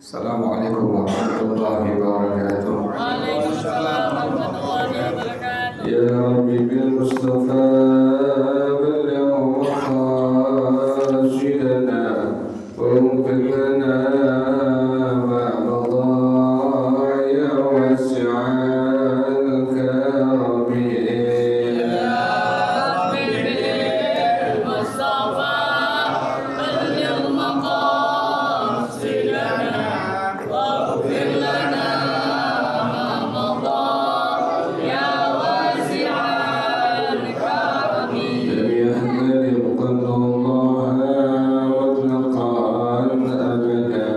Assalamualaikum warahmatullahi wabarakatuh. Waalaikumsalam warahmatullahi wabarakatuh. Ya Rabbi bil Mustafa balligh maqasidana wa ighfir lana ma madha ya wasi'al karamin. Ya Rabbi bil Mustafa balligh maqasidana waghfir lana ma madha ya wasi'al karami. لم يهمل قلب الله مطلقا أبدا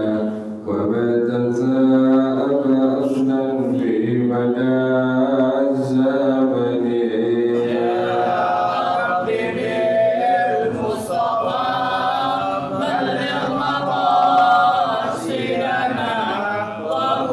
وما تنسى أصلا في مدى الزمن. Rabbi bil Mustafa balligh maqasidana waghfir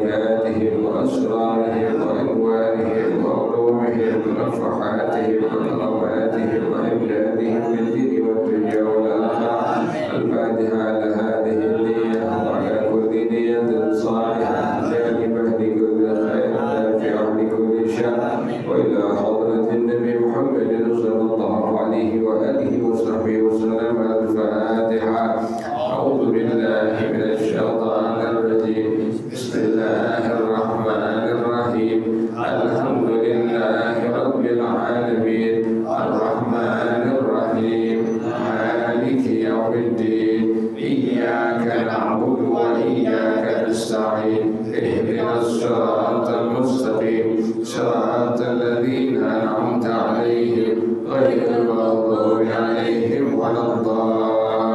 بركاتهم وأسرارهم وأنوارهم وعلومهم ونفحاتهم وكراماتهم وإمدادهم بالدين والدنيا والآخرة. الفاتحة على هذه النية وعلى كل نية صالحة جانبة لكل خير نافع لكل شر، وإلى حضرة النبي محمد صلى الله عليه وآله وصحبه وسلم. الفاتحة. أعوذ بالله من الشيطان الرجيم. بسم الله الرحمن الرحيم. الحمد لله رب العالمين الرحمن الرحيم مالك يوم الدين إياك نعبد وإياك نستعين اهدنا الصراط المستقيم صراط الذين أنعمت عليهم غير المغضوب عليهم ولا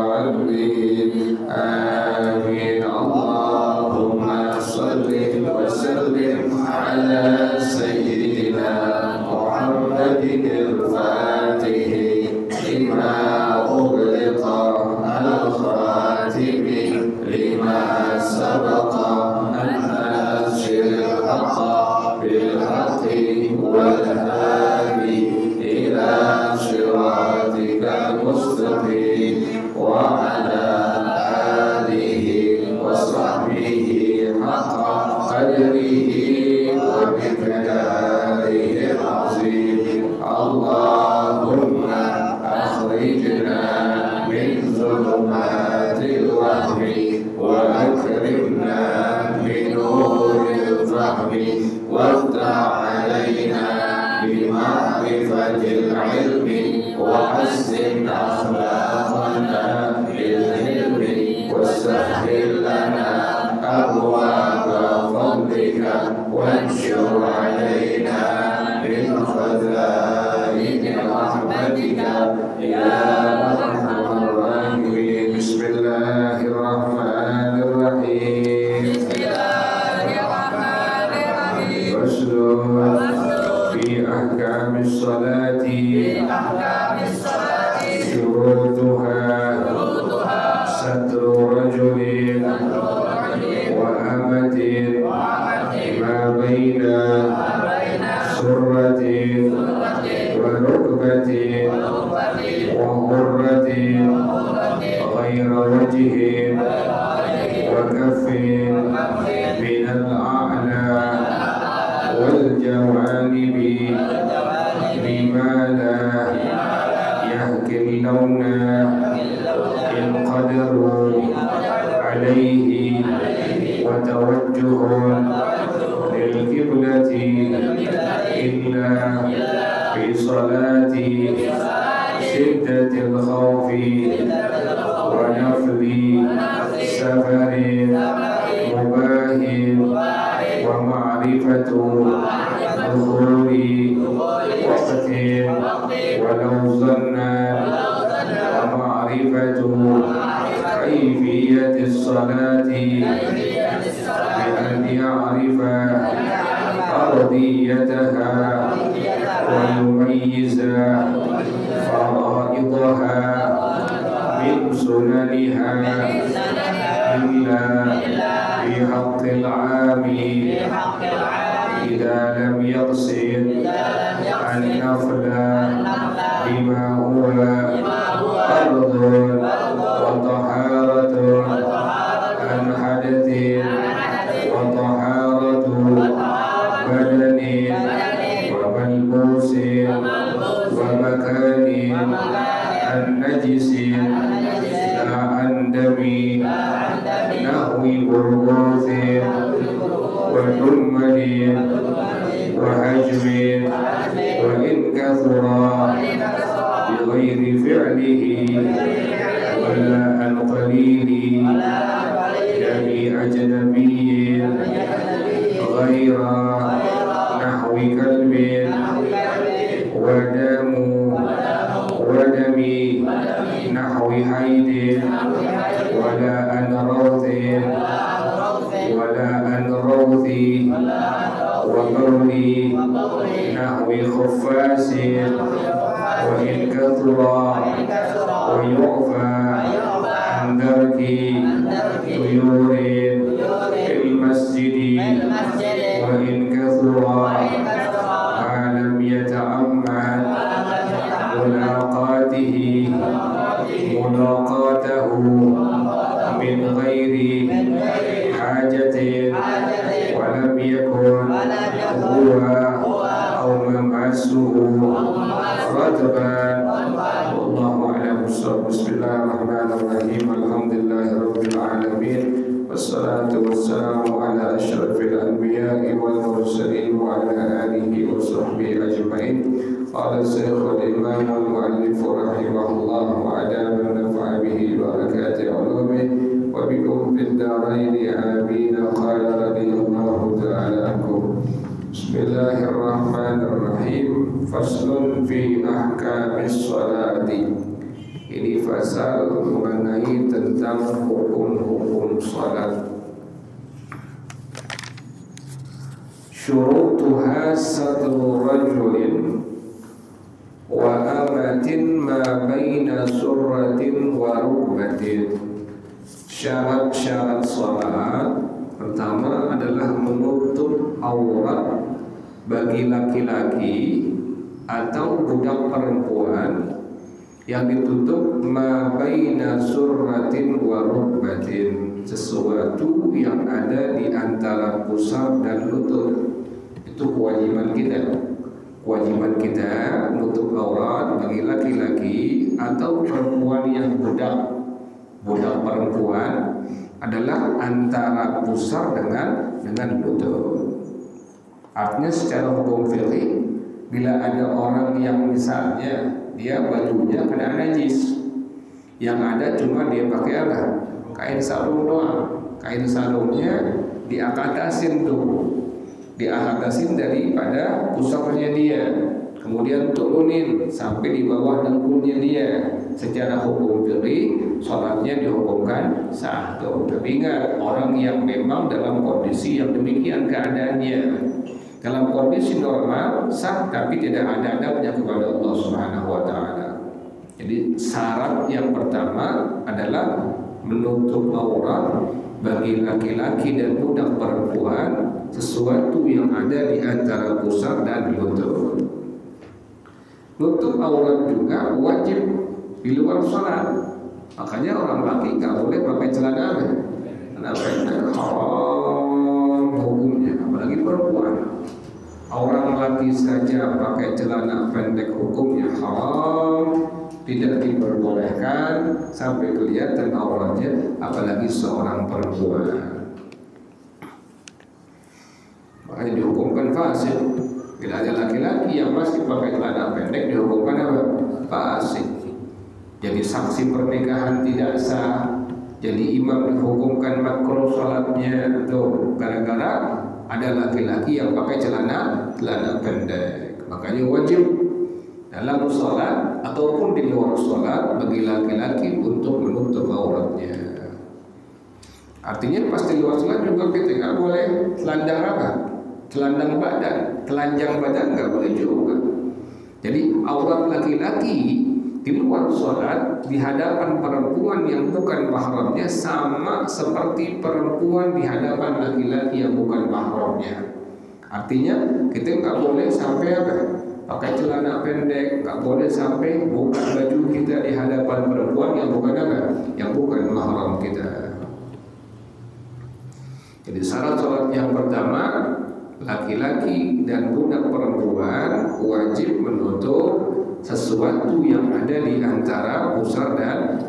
الضالين آمين. اللهم صل وسلم على سيدنا محمد الفاتح لما أغلق الخاتم لما سبق الناصر الحق بالحق والهادي إلى صراطك المستقيم وعلى آله وصحبه حق قدره ومقداره العظيم. اللهم أخرجنا من ظلمات الوهم وأكرمنا بنور الفهم وافتح علينا بمعرفة العلم وحسن أخلاقنا بالعلم وسهل لنا أبواب فضلك وانشر علينا من خزائن رحمتك يا أرحم الراحمين. بسم الله الرحمن الرحيم. فصل في أحكام الصلاة شروطها ستر رجل وأمة ما بين سرة وركبة وغرة غير وجه وكف من الأعلى والجوانب بما لا يهكي اللون إن قدروا عليه وتوجه للقبلة إلا في صلاة شدة الخوف ونفل سفر مباه ومعرفة دخول وقت ولو ظنا ومعرفة كيفية الصلاة بأن يعرف أرضيتها ويميز فرائضها من سننها إلا في حق العام إذا لم يقصد النفل بما هو أرض وطهارة عن حدث وطهارة بدن وملبوس ومكان عن نجس لا عن دم نحو برغوث ودمل وهجم وإن كثر بغير فعله ولا عن قليل دم أجنبي غير نحو كلب ودم نحو حيد ولا عن روث وبول نحو خفاس وإن كثر ويعفى عن درك طيور المسجد وإن كثر ما لم يتأمل ملاقاته من غير حاجة ولم يكن هو أو ممسه رطبا والله أعلم بالصواب. بسم الله الرحمن الرحيم الحمد لله رب العالمين والصلاة والسلام على أشرف الأنبياء والمرسلين وعلى آله وصحبه أجمعين. قال الشيخ الإمام المؤلف رحمه الله وأدام النفع به بركات علومه وبكم في الدارين آمين. قال رضي الله تعالى عنكم. بسم الله الرحمن الرحيم. فصل في أحكام الصلاة. Ini fasal mengenai tentang hukum-hukum salat. Syurutuha satru rajulin wa amatin ma baina surratin wa rukbatin. Syarat-syarat salat pertama adalah menutup aurat bagi laki-laki atau budak perempuan yang ditutup ma baina surratin wa rukbatin, sesuatu yang ada di antara pusar dan lutut. Itu kewajiban kita menutup aurat bagi laki-laki atau perempuan yang budak perempuan adalah antara pusar dengan lutut. Artinya secara hukum fikih, bila ada orang yang misalnya dia bajunya kena najis, yang ada cuma dia pakai apa? Kain sarung doang. Kain sarungnya diakatasin daripada pusarnya dia, kemudian turunin sampai di bawah dengkulnya dia. Secara hukum fikih salatnya dihukumkan sah. Tapi ingat, orang yang memang dalam kondisi yang demikian keadaannya, dalam kondisi normal sah, tapi tidak ada adabnya kepada Allah Subhanahu wa taala. Jadi syarat yang pertama adalah menutup aurat bagi laki-laki dan budak perempuan, sesuatu yang ada di antara pusar dan lutut. Nutup aurat juga wajib di luar salat. Makanya orang laki nggak boleh pakai celana pendek, haram hukumnya, apalagi perempuan. Orang laki saja pakai celana pendek hukumnya haram, tidak diperbolehkan sampai kelihatan auratnya, apalagi seorang perempuan. Makanya dihukumkan fasik. Bila ada laki-laki yang masih pakai celana pendek dihukumkan apa? Fasik. Jadi saksi pernikahan tidak sah, jadi imam dihukumkan makruh salatnya, tuh gara-gara ada laki-laki yang pakai celana pendek. Makanya wajib dalam sholat ataupun di luar sholat bagi laki-laki untuk menutup auratnya. Artinya pas di luar sholat juga kita nggak boleh telanjang badan nggak boleh juga. Jadi aurat laki-laki di luar sholat di hadapan perempuan yang bukan mahramnya sama seperti perempuan di hadapan laki-laki yang bukan mahramnya. Artinya kita nggak boleh sampai pakai celana pendek, nggak boleh sampai buka baju kita di hadapan perempuan yang bukan yang bukan mahram kita. Jadi syarat sholat yang pertama, laki-laki dan budak perempuan wajib menutup sesuatu yang ada di antara pusar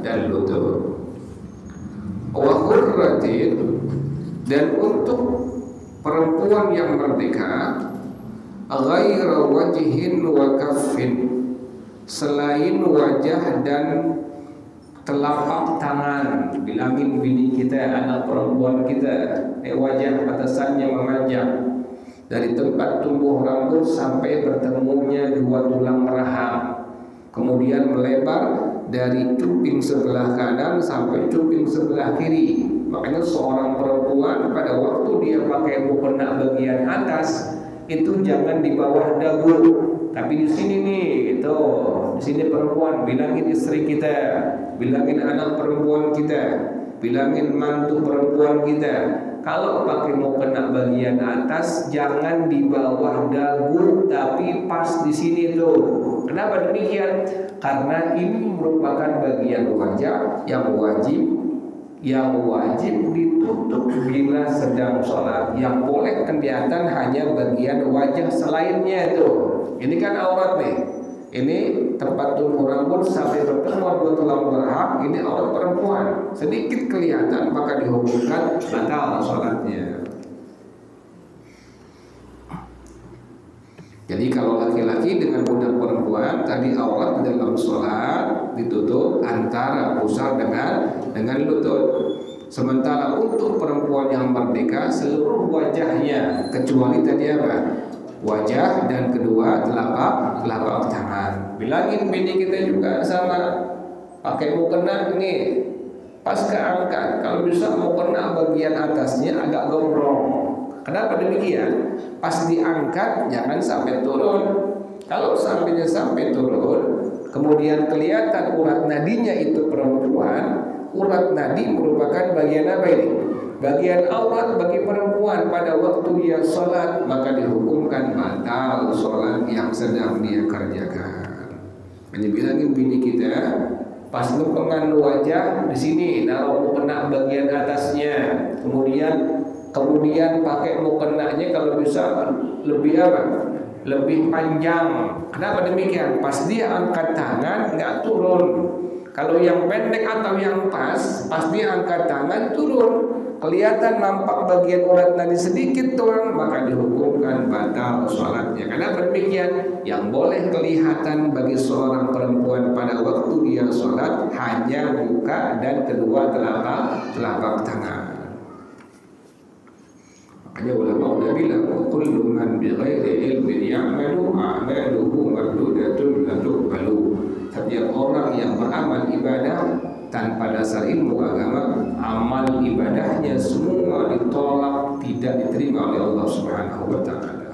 dan lutut. Wa hurratin, dan untuk perempuan yang merdeka, ghaira wajhin wa kaffin, selain wajah dan telapak tangan. Bilangin bini kita, anak perempuan kita, wajah batasannya memanjang dari tempat tumbuh rambut sampai bertemunya dua tulang rahang, kemudian melebar dari cuping sebelah kanan sampai cuping sebelah kiri. Makanya seorang perempuan pada waktu dia pakai mukena bagian atas itu jangan di bawah dagu, tapi di sini nih, itu di sini perempuan. Bilangin istri kita, bilangin anak perempuan kita, bilangin mantu perempuan kita, kalau pakai mukena bagian atas jangan di bawah dagu tapi pas di sini tuh. Kenapa demikian? Karena ini merupakan bagian wajah yang wajib ditutup bila sedang sholat. Yang boleh kelihatan hanya bagian wajah selainnya itu. Ini kan aurat nih. Ini tempat tubuh rambut sampai bertemu dua tulang berhak. Ini aurat perempuan. Sedikit kelihatan maka dihukumkan batal sholatnya. Jadi kalau laki-laki dengan budak perempuan tadi aurat dalam sholat ditutup antara pusar dengan lutut. Sementara untuk perempuan yang merdeka seluruh wajahnya kecuali tadi apa? Wajah dan kedua telapak tangan. Bilangin bini kita juga sama, pakai mukena nih pas keangkat. Kalau bisa mukena bagian atasnya agak gombrong. Kenapa demikian? Pas diangkat jangan sampai turun. Kalau sampai turun, kemudian kelihatan urat nadinya itu perempuan. Urat nadi merupakan bagian apa ini? Bagian aurat bagi perempuan pada waktu dia sholat, maka dihukumkan batal sholat yang sedang dia kerjakan. Hanya bilangin bini kita, pas nukengan wajah di sini, naruh mukena bagian atasnya, kemudian pakai mukenanya kalau bisa lebih apa? Lebih panjang. Kenapa demikian? Pas dia angkat tangan nggak turun. Kalau yang pendek atau yang pas dia angkat tangan turun. Kelihatan nampak bagian urat nadi sedikit doang, maka dihukumkan batal sholatnya. Kenapa demikian? Yang boleh kelihatan bagi seorang perempuan pada waktu dia sholat hanya muka dan kedua telapak tangan. Makanya ulama udah bilang kullu man bighairi ilmin ya'malu a'maluhu mardudatun la tuqbalu. Setiap orang yang beramal ibadah tanpa dasar ilmu agama, amal ibadahnya semua ditolak, tidak diterima oleh Allah Subhanahu wa taala.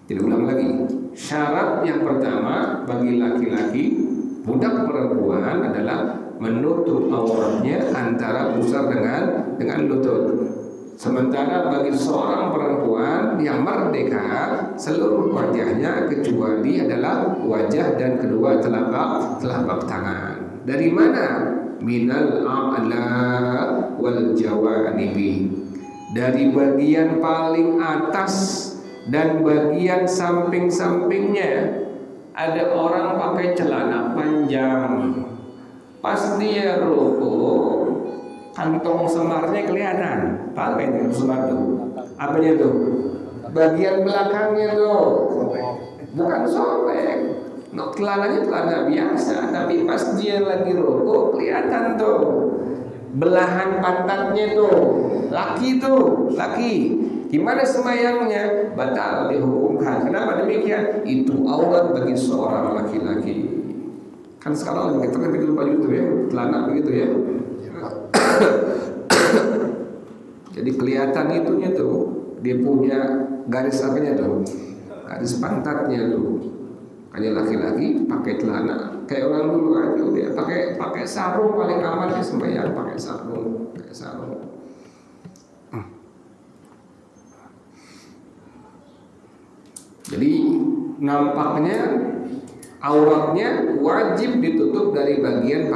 Tidak ulang lagi. Syarat yang pertama bagi laki-laki budak perempuan adalah menutup auratnya antara pusar dengan lutut. Sementara bagi seorang perempuan yang merdeka seluruh wajahnya kecuali adalah wajah dan kedua telapak tangan. Dari mana? Minal a'la wal jawanibi. Dari bagian paling atas dan bagian samping-sampingnya. Ada orang pakai celana panjang. Pas dia rukuk, kantong semarnya kelihatan. Apa ini semar tuh? Apanya tuh? Bagian belakangnya tuh. Bukan sobek. No, celananya celana biasa, tapi pas dia lagi rukuk kelihatan tuh. Belahan pantatnya tuh. Laki. Gimana semayangnya? Batal dihukumkan. Kenapa demikian? Itu aurat bagi seorang laki-laki. Kan sekarang kita kan bikin baju itu ya, celana begitu ya. Jadi kelihatan itunya tuh, dia punya garis apanya tuh, garis pantatnya tuh. Kayak laki-laki pakai celana, kayak orang dulu aja dia pakai sarung paling aman dia sembahyang pakai sarung. Jadi nampaknya auratnya wajib ditutup dari bagian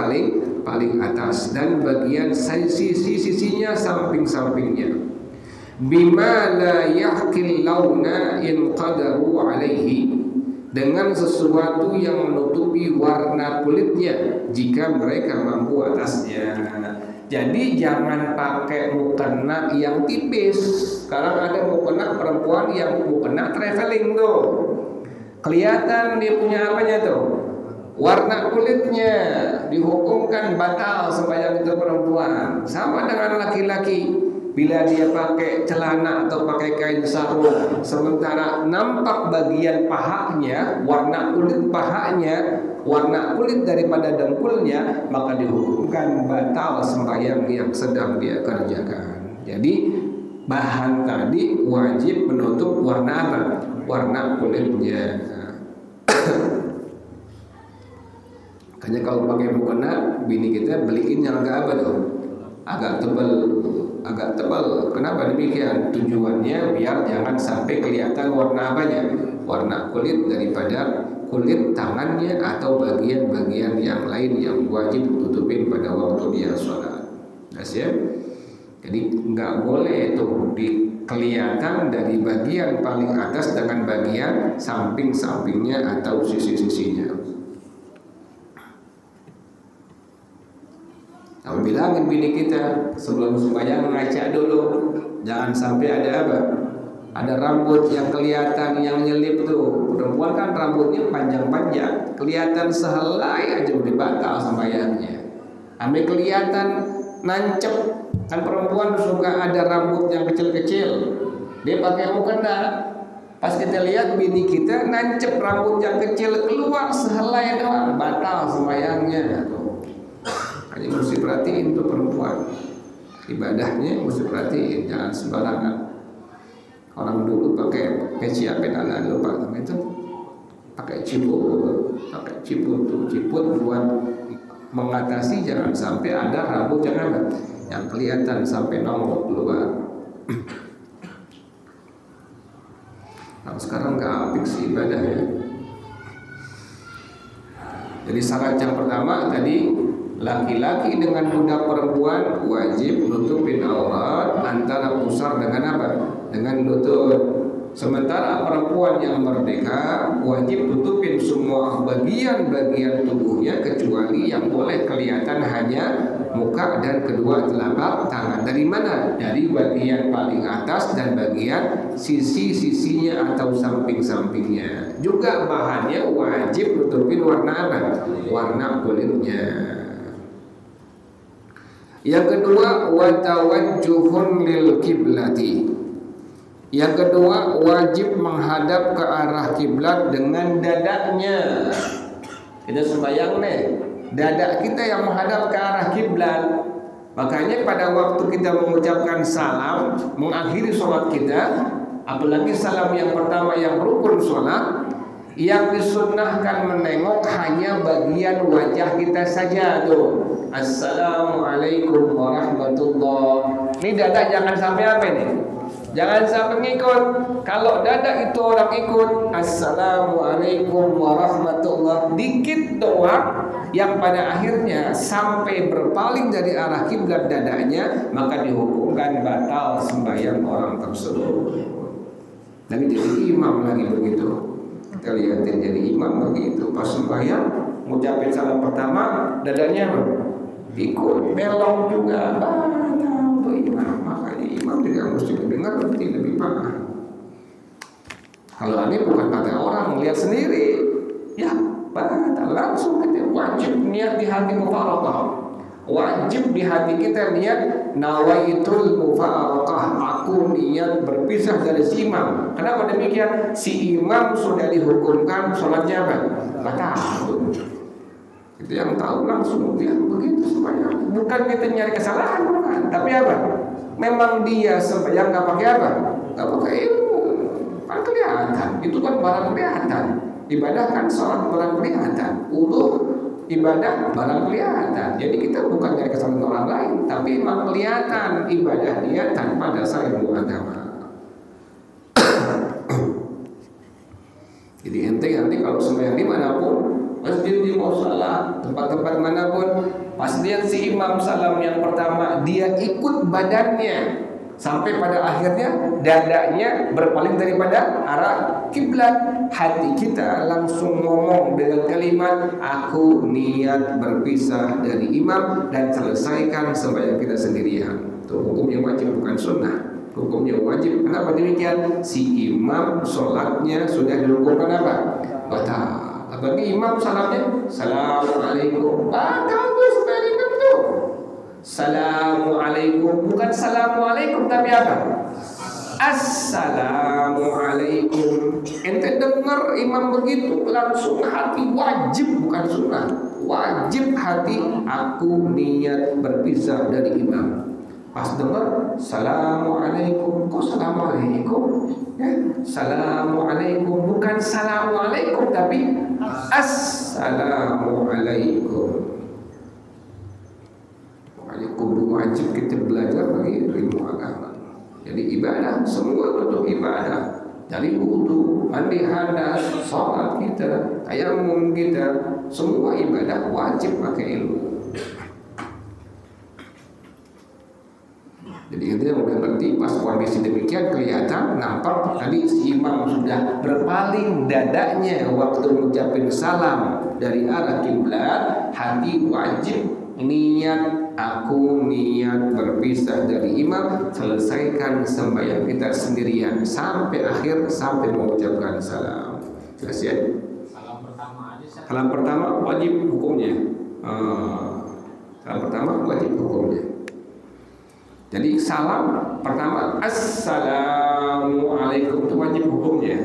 paling atas dan bagian sisi-sisinya samping-sampingnya. Bima la yahkil launa in qadaru alaihi, dengan sesuatu yang menutupi warna kulitnya jika mereka mampu atasnya. Jadi jangan pakai mukena yang tipis. Sekarang ada mukena perempuan yang mukena traveling tuh. Kelihatan dia punya apanya tuh? Warna kulitnya. Dihukumkan batal sembahyang itu perempuan. Sama dengan laki-laki. Bila dia pakai celana atau pakai kain sarung, sementara nampak bagian pahanya, warna kulit pahanya, warna kulit daripada dengkulnya, maka dihukumkan batal sembahyang yang sedang dia kerjakan. Jadi bahan tadi wajib menutup warna apa? Warna kulitnya. Makanya kalau pakai mukena, bini kita beliin yang agak apa tuh? Agak tebal. agak tebal. Kenapa demikian? Tujuannya biar jangan sampai kelihatan warna apanya, warna kulit daripada kulit tangannya atau bagian-bagian yang lain yang wajib tutupin pada waktu dia sholat. Ya? Jadi nggak boleh itu kelihatan dari bagian paling atas dengan bagian samping-sampingnya atau sisi-sisinya. Kalau bilangin bini kita sebelum sembahyang ngaca dulu, jangan sampai ada apa? Ada rambut yang kelihatan yang nyelip tuh. Perempuan kan rambutnya panjang-panjang, kelihatan sehelai aja udah batal sembahyangnya. Sampai kelihatan nancep, kan perempuan suka ada rambut yang kecil-kecil. Dia pakai mukena. Pas kita lihat bini kita nancep rambut yang kecil keluar sehelai doang, batal sembahyangnya tuh. Jadi mesti perhatiin tuh perempuan, ibadahnya mesti perhatiin, jangan sembarangan. Orang dulu pakai peci apa dan lupa namanya itu, pakai ciput buat mengatasi jangan sampai ada rambut yang kelihatan sampai nongol keluar. Nah, sekarang nggak apik sih ibadahnya. Jadi syarat yang pertama tadi, laki-laki dengan budak perempuan wajib nutupin aurat antara pusar dengan apa? Dengan lutut. Sementara perempuan yang merdeka wajib tutupin semua bagian-bagian tubuhnya kecuali yang boleh kelihatan hanya muka dan kedua telapak tangan. Dari mana? Dari bagian paling atas dan bagian sisi-sisinya atau samping-sampingnya. Juga bahannya wajib tutupin warna apa? Warna kulitnya. Yang kedua, watawajjuhun lil kiblati. Yang kedua, wajib menghadap ke arah kiblat dengan dadanya. Kita sembahyang nih, dada kita yang menghadap ke arah kiblat. Makanya pada waktu kita mengucapkan salam, mengakhiri sholat kita, apalagi salam yang pertama yang rukun sholat, yang disunnahkan menengok hanya bagian wajah kita saja tuh. Assalamualaikum warahmatullah. Ini dada jangan sampai apa nih? Jangan sampai ngikut. Kalau dada itu orang ikut Assalamualaikum warahmatullah, dikit doang yang pada akhirnya sampai berpaling dari arah kiblat dadanya, maka dihukumkan batal sembahyang orang tersebut. Dan jadi imam lagi begitu. Kita lihatin jadi imam begitu. Pas sembahyang ngucapin salam pertama, dadanya ikut belong juga, batal tuh imam. Makanya imam juga mesti mendengar berarti lebih parah. Kalau ini bukan kata orang, lihat sendiri, ya batal langsung kita wajib niat di hati mufarakah. Wajib di hati kita niat nawaitul mufarakah, aku niat berpisah dari si imam. Kenapa demikian? Si imam sudah dihukumkan sholatnya apa? Batal. Itu yang tahu langsung dia begitu sembahyang. Bukan kita nyari kesalahan, bukan. Tapi apa? Memang dia sembahyang nggak pakai apa? Nggak pakai ilmu. Kan kelihatan. Itu kan barang kelihatan. Ibadah kan sholat barang kelihatan. Wudu ibadah barang kelihatan. Jadi kita bukan nyari kesalahan orang lain, tapi memang kelihatan ibadah dia tanpa dasar ilmu agama. Jadi ente nanti kalau sembahyang dimanapun, masjid di musola, tempat-tempat manapun, pas lihat si imam salam yang pertama, dia ikut badannya sampai pada akhirnya dadanya berpaling daripada arah kiblat. Hati kita langsung ngomong dengan kalimat, aku niat berpisah dari imam dan selesaikan sembahyang kita sendirian. Itu hukumnya wajib, bukan sunnah. Hukumnya wajib. Kenapa demikian? Si imam sholatnya sudah dihukumkan apa? Batal. Apalagi imam salamnya Assalamualaikum, batal tuh sembahyang imam tuh. Assalamualaikum, bukan Assalamualaikum tapi apa? Assalamualaikum. Ente dengar imam begitu langsung hati wajib, bukan sunnah. Wajib hati aku niat berpisah dari imam. Pas dengar Assalamualaikum, kok Assalamualaikum? Ya, Assalamualaikum, bukan Assalamualaikum tapi Assalamualaikum. Makanya kudu wajib kita belajar lagi ilmu agama. Jadi ibadah semua bentuk ibadah. Dari wudu, mandi hadas, sholat kita, tayamum kita, semua ibadah wajib pakai ilmu. Jadi kita udah ngerti pas kondisi demikian kelihatan nampak tadi si imam sudah berpaling dadanya waktu mengucapkan salam dari arah kiblat, hati wajib niat, aku niat berpisah dari imam, selesaikan sembahyang kita sendirian sampai akhir, sampai mengucapkan salam. Jelas ya? Salam pertama aja. Salam pertama wajib hukumnya. Salam pertama wajib hukumnya. Jadi salam pertama assalamualaikum itu wajib hukumnya.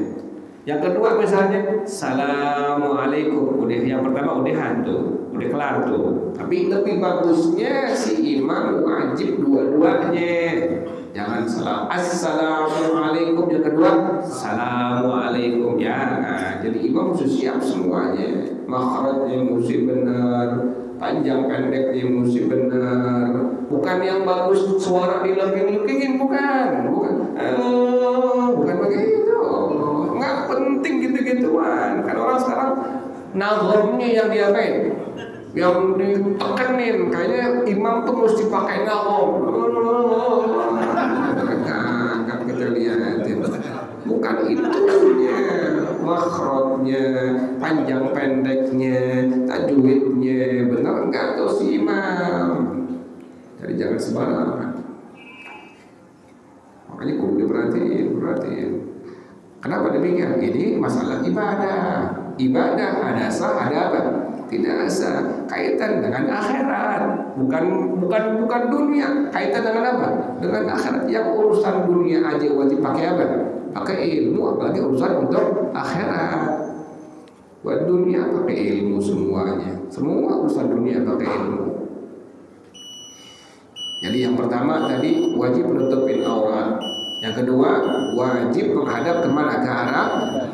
Yang kedua misalnya assalamualaikum, udah yang pertama udah hantu, udah kelar tuh. Tapi lebih bagusnya si imam wajib dua-duanya. Jangan salam assalamualaikum, yang kedua assalamualaikum ya. Nah, jadi imam harus siap semuanya. Makhrajnya mesti benar, panjang pendeknya mesti benar. Bukan yang bagus suara dilengking-lengkingin, bukan begitu. Nggak penting gitu-gituan. Kan orang sekarang nazomnya yang diapain, yang ditekenin. Kayaknya imam tuh mesti pakai nazom. Nggak kita lihatin. Bukan itunya, makhrajnya, panjang pendeknya, tajwidnya, benar nggak tuh si imam? Jadi jangan sembarangan. Makanya kudu diperhatiin. Kenapa demikian? Ini masalah ibadah. Ibadah ada sah, ada apa? Tidak sah. Kaitan dengan akhirat. Bukan dunia. Kaitan dengan apa? Dengan akhirat. Yang urusan dunia aja wajib pakai apa? Pakai ilmu. Apalagi urusan untuk akhirat. Buat dunia pakai ilmu semuanya. Semua urusan dunia pakai ilmu. Jadi yang pertama tadi wajib menutupin aurat. Yang kedua wajib menghadap kemana? Ke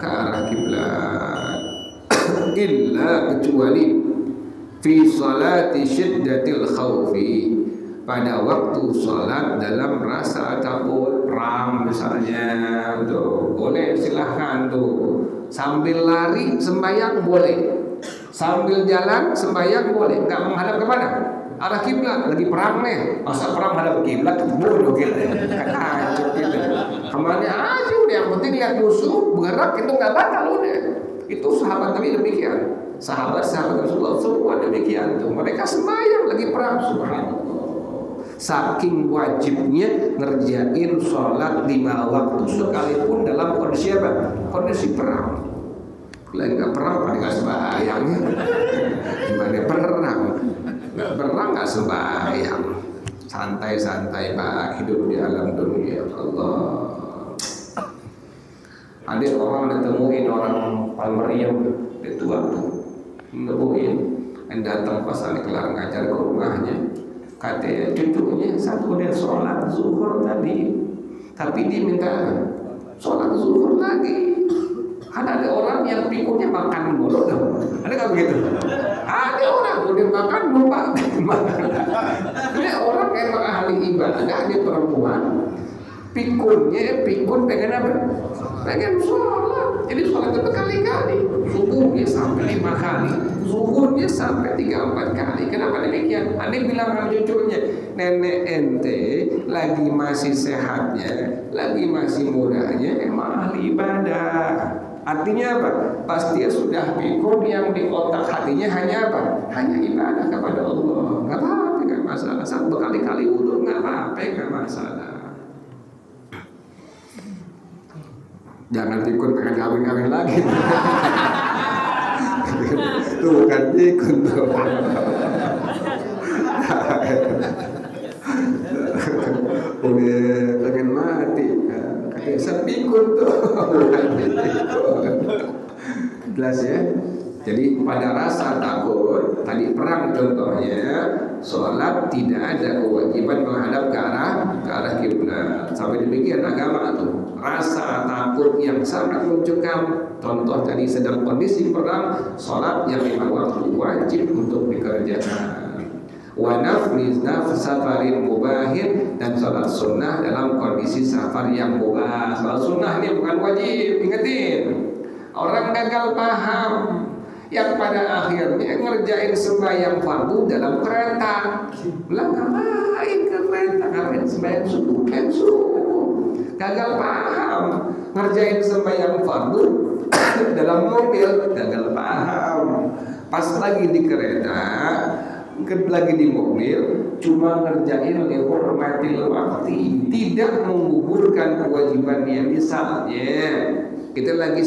arah kiblat. Illa kecuali fi salati syiddatil khawfi, pada waktu salat dalam rasa takut perang misalnya, tuh boleh silahkan tuh. Sambil lari sembahyang boleh, sambil jalan sembahyang boleh. Nggak menghadap kemana? Arah kiblat. Lagi perang nih, masa perang hadap kiblat bodoh gitu, kacau gitu. Kemana aja udah, yang penting lihat musuh bergerak itu nggak batal udah. Itu sahabat Nabi demikian, sahabat Rasulullah semua demikian tuh. Mereka sembahyang lagi perang, subhanallah. Saking wajibnya ngerjain sholat 5 waktu sekalipun dalam kondisi apa? Kondisi perang. Lagi nggak perang pada nggak sembahyang. Gimana perang? Nggak perang nggak sembahyang. Santai-santai pak, hidup di alam dunia. Allah. Ada orang nemuin orang Palmeriam itu waktu nemuin, dan datang pas Ali kelar ngajar ke rumahnya. Katanya cucunya satu dia sholat zuhur tadi, tapi dia minta sholat zuhur lagi. Ada orang yang pikulnya makan mulu, ada nggak begitu? Ada orang udah makan lupa makan. Ini orang emang ahli ibadah, dia perempuan. Pikun pengen apa? Pengen sholat. Jadi sholat itu berkali-kali. Subuhnya sampai 5 kali, zuhurnya sampai 3-4 kali. Kenapa demikian? Anda bilang sama cucunya, nenek ente lagi masih sehatnya, lagi masih mudanya, emang ahli ibadah. Artinya apa? Pas dia sudah pikun, yang di otak hatinya hanya apa? Hanya ibadah kepada Allah. Nggak apa-apa, nggak masalah. Saat berkali-kali wudu nggak apa-apa, nggak masalah. Jangan pikun pengen kawin-kawin lagi. Itu bukan pikun tuh. Udah pengen mati. Kayak sepikun tuh. Jelas ya. Jadi pada rasa takut, tadi perang contohnya, sholat tidak ada kewajiban menghadap ke arah kiblat. Sampai demikian agama tuh. Rasa takut yang sangat mencekam. Contoh tadi sedang kondisi perang, sholat yang 5 waktu wajib untuk dikerjakan. wa naflizna safarin mubahin, dan sholat sunnah dalam kondisi safar yang mubah. Sholat sunnah ini bukan wajib, ingetin. Orang gagal paham yang pada akhirnya ngerjain sembahyang fardu dalam kereta. Bilang ngapain ke kereta, ngapain sembahyang subuh, kan subuh. Gagal paham ngerjain sembahyang fardu dalam mobil, gagal paham. Pas lagi di kereta, lagi di mobil, cuma ngerjain lihurmatil waktu, tidak menggugurkan kewajibannya. Misalnya kita lagi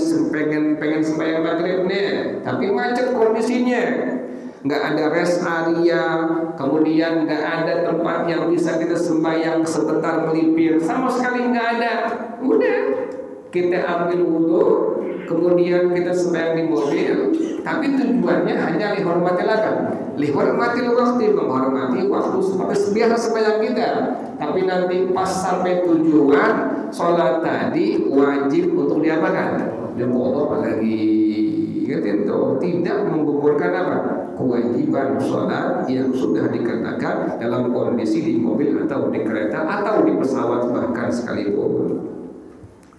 pengen sembahyang maghrib nih, tapi macet kondisinya, nggak ada rest area, kemudian nggak ada tempat yang bisa kita sembahyang sebentar melipir, sama sekali nggak ada. Udah, kita ambil wudhu, kemudian kita sembahyang di mobil, tapi tujuannya hanya lihormatil apa? Lihormatil waktu, menghormati waktu seperti biasa sembahyang kita. Tapi nanti pas sampai tujuan, sholat tadi wajib untuk diapakan? Diqadha lagi. Gitu, tidak menggugurkan apa? Kewajiban sholat yang sudah dikenakan dalam kondisi di mobil atau di kereta atau di pesawat bahkan sekalipun.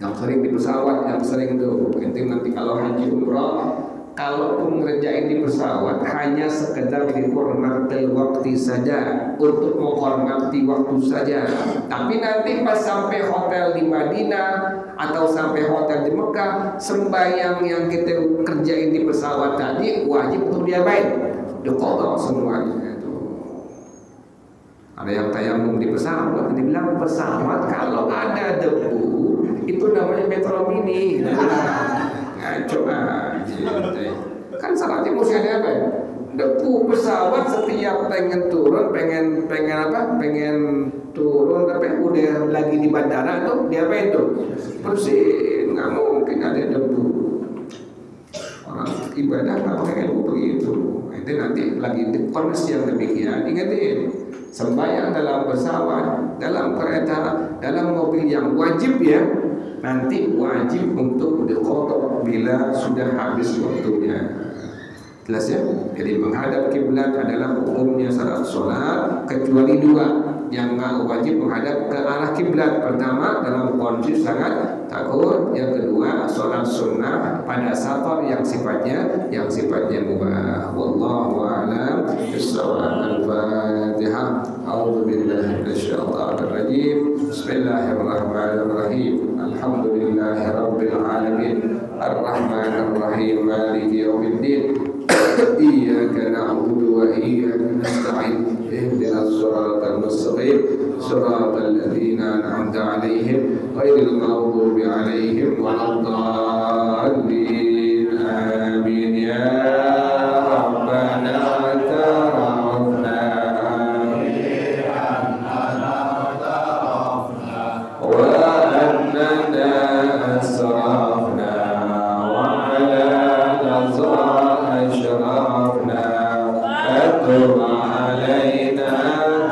Yang sering di pesawat, yang sering tuh, nanti kalau haji umrah, kalau ngerjain di pesawat hanya sekedar dihormati waktu saja, untuk menghormati waktu saja. Tapi nanti pas sampai hotel di Madinah atau sampai hotel di Mekah, sembahyang yang kita kerjain di pesawat tadi wajib untuk diapain? Diqadha semuanya. Ada yang tayamum di pesawat, dibilang pesawat kalau ada debu itu namanya Metro Mini. Ngaco aja. Kan salahnya mesti ada apa? Debu pesawat setiap pengen turun, pengen apa? Pengen turun tapi udah lagi di bandara tuh dia apa itu? Bersihin, nggak mungkin ada debu. Orang ibadah nggak pakai debu begitu. Itu nanti lagi di kondisi yang demikian, ingatin. Sembahyang dalam pesawat, dalam kereta, dalam mobil yang wajib ya, nanti wajib untuk diqadha bila sudah habis waktunya. Jelas ya? Jadi menghadap kiblat adalah hukumnya syarat sholat kecuali dua yang wajib menghadap ke arah kiblat. Pertama dalam kondisi sangat takut, yang kedua sholat sunnah pada safar yang sifatnya mubah. Wallahu a'lam bishawab. Al-Fatihah. A'udzu billahi minasyaitonir rajim. Bismillahirrahmanirrahim. Alhamdulillahirabbil alamin. Ar-Rahmanir Rahim. Maliki yaumiddin. Iyyaka na'budu wa iyyaka nasta'in. Ihdinas siratal mustaqim. Siratal ladzina an'amta 'alaihim ghairil maghdubi 'alaihim waladdallin. Amin ya Rabbana tarafna wa annana asrafna wa 'ala asrafna atub 'alaina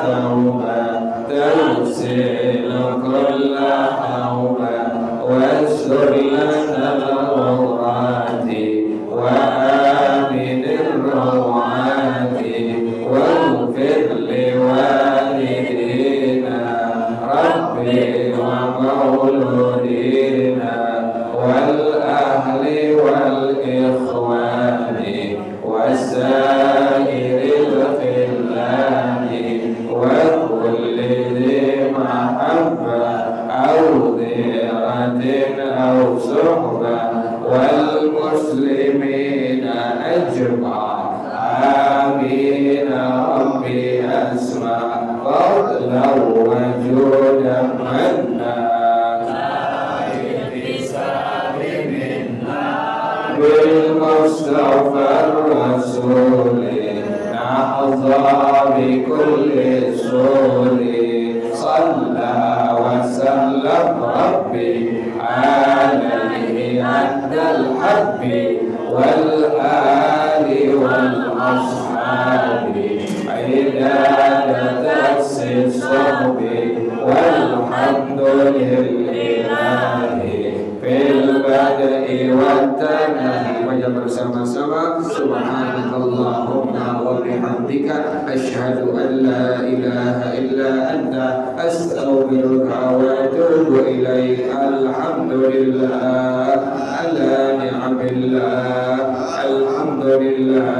tawbatan sil kulla awba wasur lana al-awrati wa aminir rawati waghfir li walidina rabbi wa mauludina wal ahli wal ikhwani wasairil khillani wa kulli dhi mahabba aw dhiratin aw suhba wal muslimina ajma. Amin rabbi asma fadlan wa judan manna bil mustafa rasuli nahza bi kulli suri salla wa sallam rabbi alaihi adal habbi wal ali wal ashabi aidadat sisabbi walhamdulillahi fil badai wat tanahi. Bersama-sama subhanakallahumma wa bihamdika asyhadu asyhadu an la ilaha illa anta astaghfiruka wa atubu ilaik. Alhamdulillah ala ni'amillah, alhamdulillah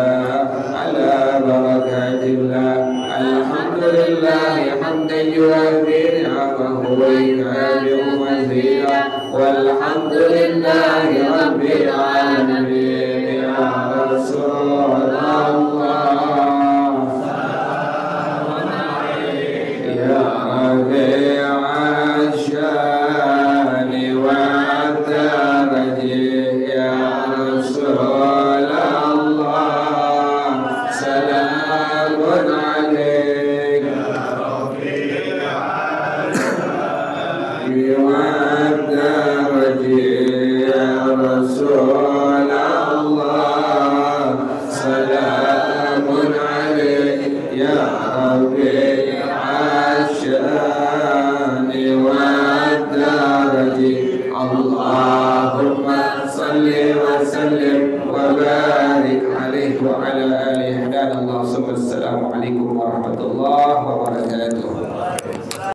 ala barakatillah, alhamdulillah hamdan yuwafi ni'amahu wa yukafi'u mazidah, walhamdulillahi rabbil alamin. Ya Rasulullah, ya Rabi'al syani wa daraji, ya Rasulullah, salamun alaik wa daraji, ya Rasulullah, salamun alaik ya Rabi'al syani wa daraji. Allahumma salli wa sallim wa barik alaihi wa ala alihi. Assalamualaikum warahmatullahi wabarakatuh.